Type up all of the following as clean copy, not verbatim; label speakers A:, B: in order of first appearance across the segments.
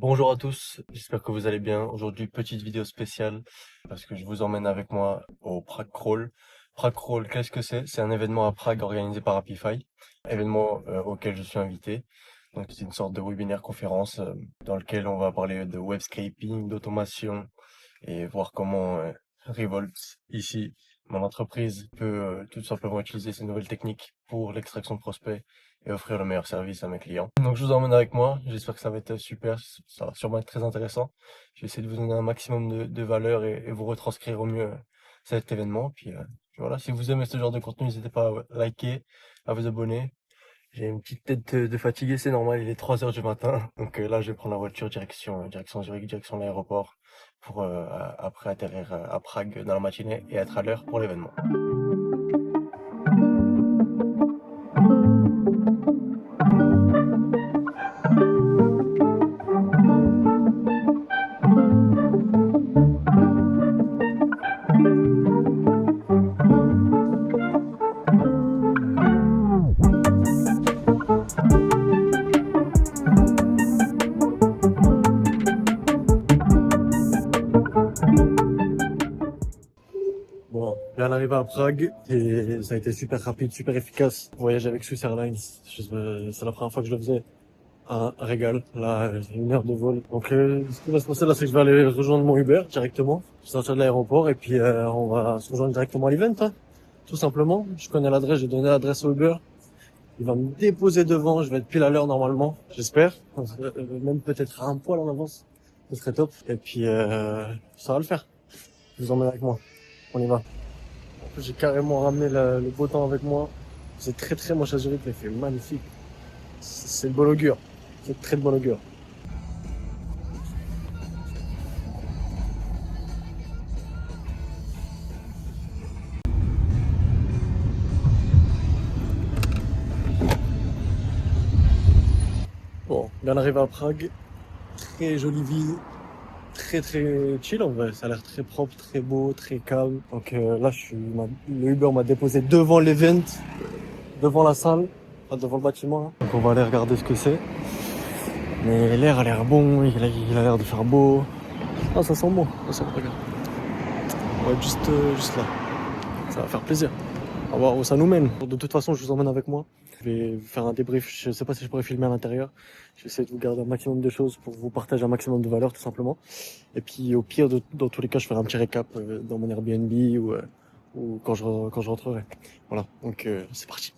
A: Bonjour à tous, j'espère que vous allez bien. Aujourd'hui, petite vidéo spéciale parce que je vous emmène avec moi au Prague Crawl. Prague Crawl, qu'est-ce que c'est? C'est un événement à Prague organisé par Apify, événement auquel je suis invité. Donc c'est une sorte de webinaire conférence dans lequel on va parler de web scraping, d'automation et voir comment Revolt ici, mon entreprise, peut tout simplement utiliser ces nouvelles techniques pour l'extraction de prospects et offrir le meilleur service à mes clients. Donc je vous emmène avec moi, j'espère que ça va être super, ça va sûrement être très intéressant. Je vais essayer de vous donner un maximum de valeur et vous retranscrire au mieux cet événement. Puis voilà, si vous aimez ce genre de contenu, n'hésitez pas à liker, à vous abonner. J'ai une petite tête de fatigué, c'est normal, il est 3 heures du matin. Donc là, je vais prendre la voiture direction Zurich, direction l'aéroport pour après atterrir à Prague dans la matinée et être à l'heure pour l'événement. Bon, je viens d'arriver à Prague et ça a été super rapide, super efficace. Voyage avec Swiss Airlines, c'est la première fois que je le faisais. Un régal, là, j'ai 1 heure de vol. Donc, ce qui va se passer là, c'est que je vais aller rejoindre mon Uber directement. Je vais sortir de l'aéroport et puis on va se rejoindre directement à l'event, hein, tout simplement. Je connais l'adresse, j'ai donné l'adresse au Uber. Il va me déposer devant, je vais être pile à l'heure normalement, j'espère. Même peut-être un poil en avance, ce serait top. Et puis, ça va le faire. Je vous emmène avec moi. On y va. J'ai carrément ramené le beau temps avec moi. C'est très moche à Zurich, mais il fait magnifique. C'est de bon augure. C'est très de bon augure. Bon, bien arrivé à Prague. Très jolie ville. Très chill en vrai. Ça a l'air très propre, très beau, très calme. Donc là, le Uber m'a déposé devant l'event, devant la salle, enfin, devant le bâtiment, là. Donc on va aller regarder ce que c'est. Mais l'air a l'air bon, il a l'air de faire beau. Ah, ça sent bon. Ça sent, regarde. On va être juste là. Ça va faire plaisir. On va voir où ça nous mène. De toute façon, je vous emmène avec moi. Je vais faire un débrief. Je sais pas si je pourrais filmer à l'intérieur. Je vais essayer de vous garder un maximum de choses pour vous partager un maximum de valeur, tout simplement. Et puis, au pire, dans tous les cas, je ferai un petit récap dans mon Airbnb ou quand je rentrerai. Voilà. Donc, c'est parti.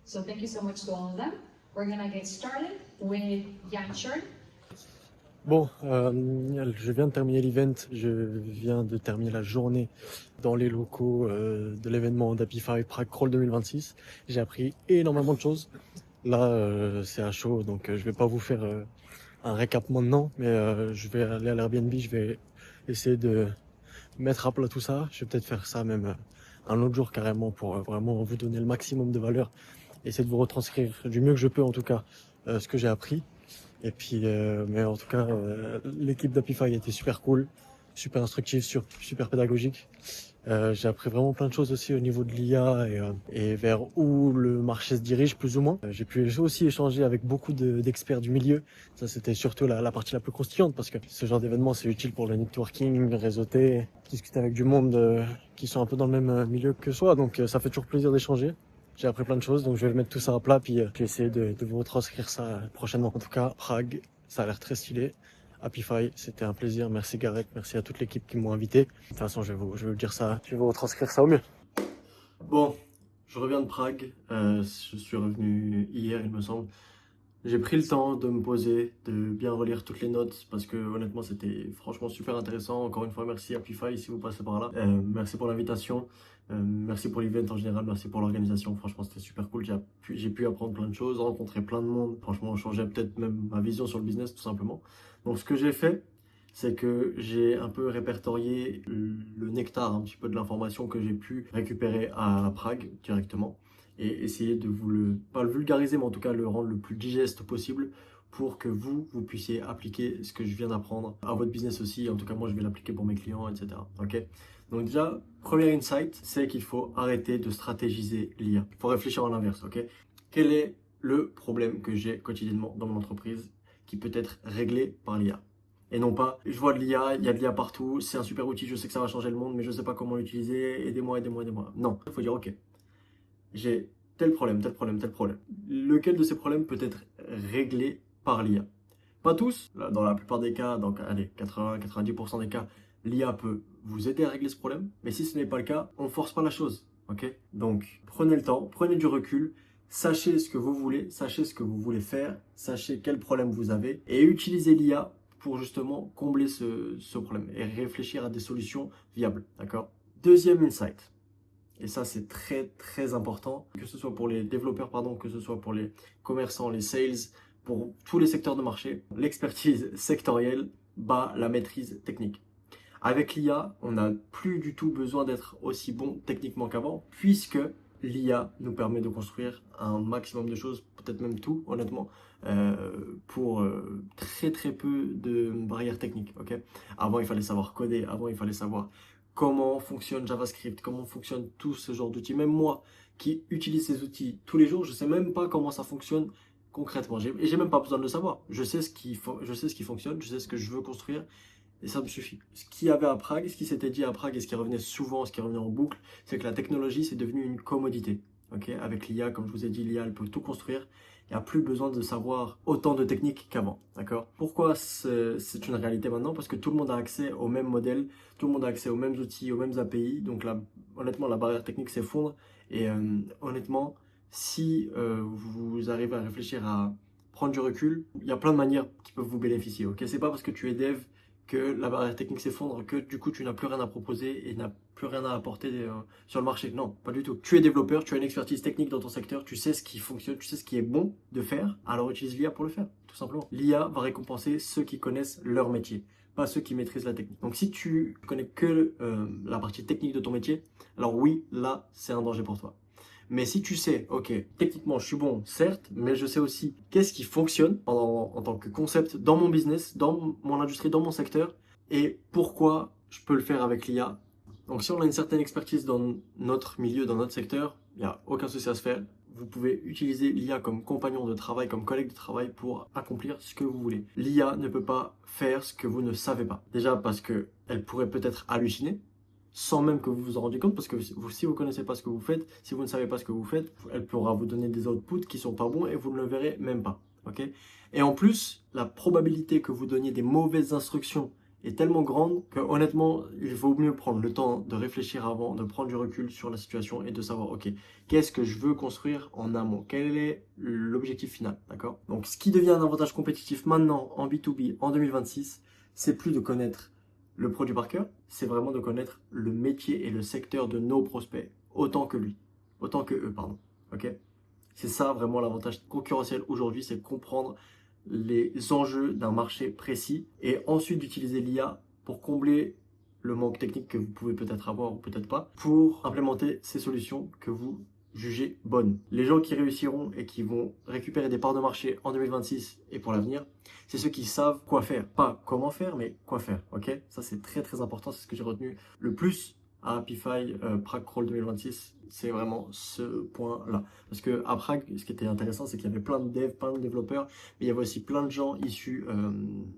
B: So thank you so much to all of them. We're gonna get started with Jan Schern.
A: Bon, je viens de terminer l'event, je viens de terminer la journée dans les locaux de l'événement d'Apify Prague Crawl 2026. J'ai appris énormément de choses. Là, c'est à chaud, donc je vais pas vous faire un récap maintenant, mais je vais aller à l'Airbnb, je vais essayer de mettre à plat tout ça. Je vais peut-être faire ça même un autre jour carrément pour vraiment vous donner le maximum de valeur, essayer de vous retranscrire du mieux que je peux en tout cas ce que j'ai appris. Et puis, mais en tout cas, l'équipe d'Apify a été super cool, super instructive, super pédagogique. J'ai appris vraiment plein de choses aussi au niveau de l'IA et vers où le marché se dirige plus ou moins. J'ai pu aussi échanger avec beaucoup d'experts du milieu. Ça, c'était surtout la partie la plus croustillante parce que ce genre d'événement, c'est utile pour le networking, réseauter, discuter avec du monde qui sont un peu dans le même milieu que soi. Donc, ça fait toujours plaisir d'échanger. J'ai appris plein de choses, donc je vais mettre tout ça à plat, puis je vais essayer de vous retranscrire ça prochainement. En tout cas, Prague, ça a l'air très stylé. Apify, c'était un plaisir. Merci Gareth, merci à toute l'équipe qui m'ont invité. De toute façon, je vais vous dire ça, je vais vous retranscrire ça au mieux. Bon, je reviens de Prague. Je suis revenu hier, il me semble. J'ai pris le temps de me poser, de bien relire toutes les notes parce que honnêtement c'était franchement super intéressant. Encore une fois, merci Apify si vous passez par là. Merci pour l'invitation, merci pour l'event en général, merci pour l'organisation. Franchement c'était super cool. J'ai pu apprendre plein de choses, rencontrer plein de monde. Franchement, changer peut-être même ma vision sur le business tout simplement. Donc ce que j'ai fait, c'est que j'ai un peu répertorié le nectar, un petit peu de l'information que j'ai pu récupérer à Prague directement et essayer de pas le vulgariser, mais en tout cas le rendre le plus digeste possible pour que vous puissiez appliquer ce que je viens d'apprendre à votre business aussi. En tout cas, moi, je vais l'appliquer pour mes clients, etc. Ok? Donc déjà, premier insight, c'est qu'il faut arrêter de stratégiser l'IA. Il faut réfléchir à l'inverse, ok? Quel est le problème que j'ai quotidiennement dans mon entreprise qui peut être réglé par l'IA? Et non pas, je vois de l'IA, il y a de l'IA partout, c'est un super outil, je sais que ça va changer le monde, mais je ne sais pas comment l'utiliser, aidez-moi, aidez-moi, aidez-moi. Non, il faut dire, ok, j'ai tel problème, tel problème, tel problème. Lequel de ces problèmes peut être réglé par l'IA? Pas tous, dans la plupart des cas, donc allez, 80-90% des cas, l'IA peut vous aider à régler ce problème. Mais si ce n'est pas le cas, on ne force pas la chose. Ok? Donc, prenez le temps, prenez du recul, sachez ce que vous voulez, sachez ce que vous voulez faire, sachez quel problème vous avez et utilisez l'IA pour justement combler ce problème et réfléchir à des solutions viables. D'accord? Deuxième insight. Et ça, c'est très, très important, que ce soit pour les développeurs, pardon, que ce soit pour les commerçants, les sales, pour tous les secteurs de marché. L'expertise sectorielle bat la maîtrise technique. Avec l'IA, on n'a plus du tout besoin d'être aussi bon techniquement qu'avant, puisque l'IA nous permet de construire un maximum de choses, peut-être même tout, honnêtement, pour très très peu de barrières techniques. Ok. Avant, il fallait savoir coder, avant, il fallait savoir comment fonctionne JavaScript, comment fonctionne tout ce genre d'outils. Même moi, qui utilise ces outils tous les jours, je ne sais même pas comment ça fonctionne concrètement. Et j'ai même pas besoin de le savoir. Je sais ce qui fonctionne, je sais ce que je veux construire, et ça me suffit. Ce qu'il y avait à Prague, ce qui s'était dit à Prague et ce qui revenait souvent, ce qui revenait en boucle, c'est que la technologie, c'est devenu une commodité. Okay, avec l'IA, comme je vous ai dit, l'IA, elle peut tout construire. Il n'y a plus besoin de savoir autant de techniques qu'avant. D'accord? Pourquoi c'est une réalité maintenant? Parce que tout le monde a accès aux mêmes modèles, tout le monde a accès aux mêmes outils, aux mêmes API. Donc là, honnêtement, la barrière technique s'effondre. Et honnêtement, si vous arrivez à réfléchir à prendre du recul, il y a plein de manières qui peuvent vous bénéficier. Ok? C'est pas parce que tu es dev que la barrière technique s'effondre, que du coup tu n'as plus rien à proposer et n'as plus rien à apporter sur le marché. Non, pas du tout. Tu es développeur, tu as une expertise technique dans ton secteur, tu sais ce qui fonctionne, tu sais ce qui est bon de faire, alors utilise l'IA pour le faire, tout simplement. L'IA va récompenser ceux qui connaissent leur métier, pas ceux qui maîtrisent la technique. Donc si tu connais que la partie technique de ton métier, alors oui, là, c'est un danger pour toi. Mais si tu sais, ok, techniquement je suis bon, certes, mais je sais aussi qu'est-ce qui fonctionne en tant que concept dans mon business, dans mon industrie, dans mon secteur, et pourquoi je peux le faire avec l'IA. Donc si on a une certaine expertise dans notre milieu, dans notre secteur, il n'y a aucun souci à se faire. Vous pouvez utiliser l'IA comme compagnon de travail, comme collègue de travail pour accomplir ce que vous voulez. L'IA ne peut pas faire ce que vous ne savez pas. Déjà parce qu'elle pourrait peut-être halluciner, sans même que vous vous en rendiez compte, parce que si vous ne connaissez pas ce que vous faites, si vous ne savez pas ce que vous faites, elle pourra vous donner des outputs qui sont pas bons et vous ne le verrez même pas. Okay? Et en plus, la probabilité que vous donniez des mauvaises instructions est tellement grande que honnêtement, il vaut mieux prendre le temps de réfléchir avant, de prendre du recul sur la situation et de savoir, ok, qu'est-ce que je veux construire en amont? Quel est l'objectif final? D'accord? Donc, ce qui devient un avantage compétitif maintenant en B2B en 2026, c'est plus de connaître le produit par cœur, c'est vraiment de connaître le métier et le secteur de nos prospects, autant que eux, pardon. Ok? C'est ça vraiment l'avantage concurrentiel aujourd'hui, c'est de comprendre les enjeux d'un marché précis et ensuite d'utiliser l'IA pour combler le manque technique que vous pouvez peut-être avoir ou peut-être pas, pour implémenter ces solutions que vous jugez bonnes. Les gens qui réussiront et qui vont récupérer des parts de marché en 2026 et pour l'avenir, c'est ceux qui savent quoi faire. Pas comment faire, mais quoi faire. Ok? Ça, c'est très très important. C'est ce que j'ai retenu le plus à Happify Prague Crawl 2026. C'est vraiment ce point-là. Parce que à Prague, ce qui était intéressant, c'est qu'il y avait plein de devs, plein de développeurs, mais il y avait aussi plein de gens issus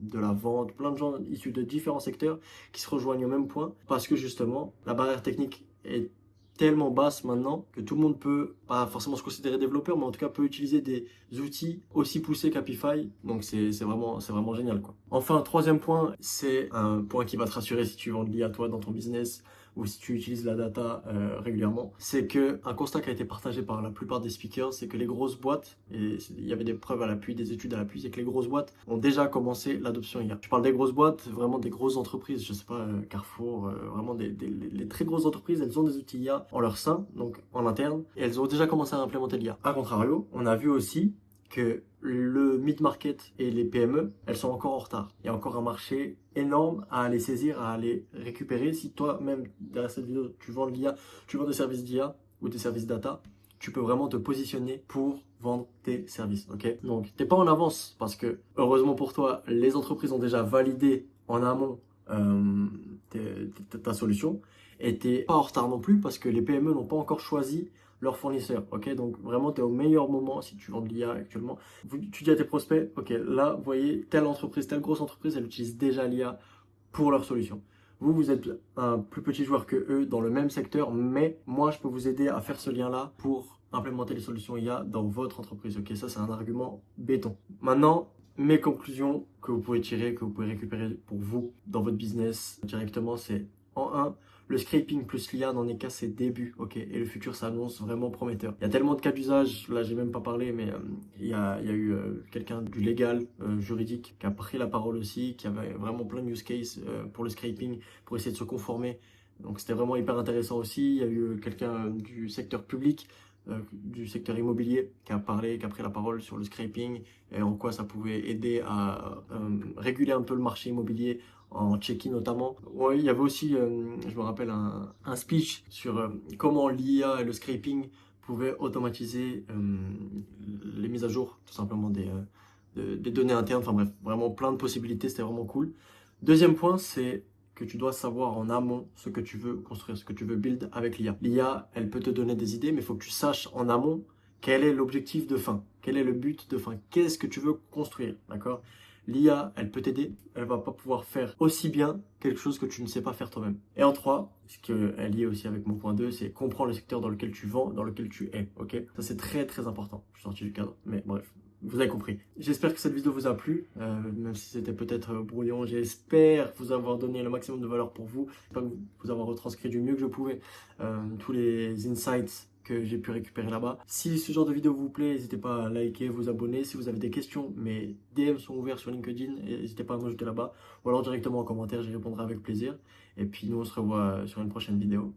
A: de la vente, plein de gens issus de différents secteurs qui se rejoignent au même point. Parce que justement, la barrière technique est tellement basse maintenant que tout le monde peut, pas forcément se considérer développeur, mais en tout cas peut utiliser des outils aussi poussés qu'Happify. Donc c'est vraiment génial, quoi. Enfin, troisième point, c'est un point qui va te rassurer si tu vends de l'IA toi dans ton business ou si tu utilises la data régulièrement, c'est que un constat qui a été partagé par la plupart des speakers, c'est que les grosses boîtes, et il y avait des preuves à l'appui, des études à l'appui, c'est que les grosses boîtes ont déjà commencé l'adoption IA. Je parle des grosses boîtes, vraiment des grosses entreprises, je sais pas, Carrefour, vraiment les très grosses entreprises, elles ont des outils IA en leur sein, donc en interne, et elles ont déjà commencé à implémenter l'IA. A contrario, on a vu aussi que le mid-market et les PME, elles sont encore en retard. Il y a encore un marché énorme à aller saisir, à aller récupérer. Si toi-même, derrière cette vidéo, tu vends de l'IA, tu vends des services d'IA ou des services data, tu peux vraiment te positionner pour vendre tes services. Ok? Donc, t'es pas en avance parce que, heureusement pour toi, les entreprises ont déjà validé en amont ta solution. Et t'es pas en retard non plus parce que les PME n'ont pas encore choisi leur fournisseur. Ok, donc vraiment, tu es au meilleur moment si tu vends de l'IA actuellement. Tu dis à tes prospects, ok, là, vous voyez, telle entreprise, telle grosse entreprise, elle utilise déjà l'IA pour leur solution. Vous, vous êtes un plus petit joueur que eux dans le même secteur, mais moi, je peux vous aider à faire ce lien-là pour implémenter les solutions IA dans votre entreprise. Ok, ça, c'est un argument béton. Maintenant, mes conclusions que vous pouvez tirer, que vous pouvez récupérer pour vous dans votre business directement, c'est en un, le scraping plus l'IA n'en est qu'à ses débuts, ok, et le futur s'annonce vraiment prometteur. Il y a tellement de cas d'usage, là j'ai même pas parlé, mais il y a eu quelqu'un du légal, juridique, qui a pris la parole aussi, qui avait vraiment plein de use cases pour le scraping, pour essayer de se conformer. Donc c'était vraiment hyper intéressant aussi. Il y a eu quelqu'un du secteur public, du secteur immobilier, qui a parlé, qui a pris la parole sur le scraping et en quoi ça pouvait aider à réguler un peu le marché immobilier en Tchéquie notamment. Ouais, il y avait aussi, je me rappelle, un speech sur comment l'IA et le scraping pouvaient automatiser les mises à jour, tout simplement des données internes. Enfin bref, vraiment plein de possibilités, c'était vraiment cool. Deuxième point, c'est que tu dois savoir en amont ce que tu veux construire, ce que tu veux build avec l'IA. L'IA, elle peut te donner des idées, mais il faut que tu saches en amont quel est l'objectif de fin, quel est le but de fin, qu'est-ce que tu veux construire, d'accord? L'IA, elle peut t'aider, elle va pas pouvoir faire aussi bien quelque chose que tu ne sais pas faire toi-même. Et en 3, ce qui est lié aussi avec mon point 2, c'est comprendre le secteur dans lequel tu vends, dans lequel tu es, ok? Ça c'est très très important. Je suis sorti du cadre, mais bref. Vous avez compris. J'espère que cette vidéo vous a plu, même si c'était peut-être brouillon. J'espère vous avoir donné le maximum de valeur pour vous. J'espère vous avoir retranscrit du mieux que je pouvais tous les insights que j'ai pu récupérer là-bas. Si ce genre de vidéo vous plaît, n'hésitez pas à liker, vous abonner. Si vous avez des questions, mes DM sont ouverts sur LinkedIn, n'hésitez pas à m'ajouter là-bas. Ou alors directement en commentaire, j'y répondrai avec plaisir. Et puis nous, on se revoit sur une prochaine vidéo.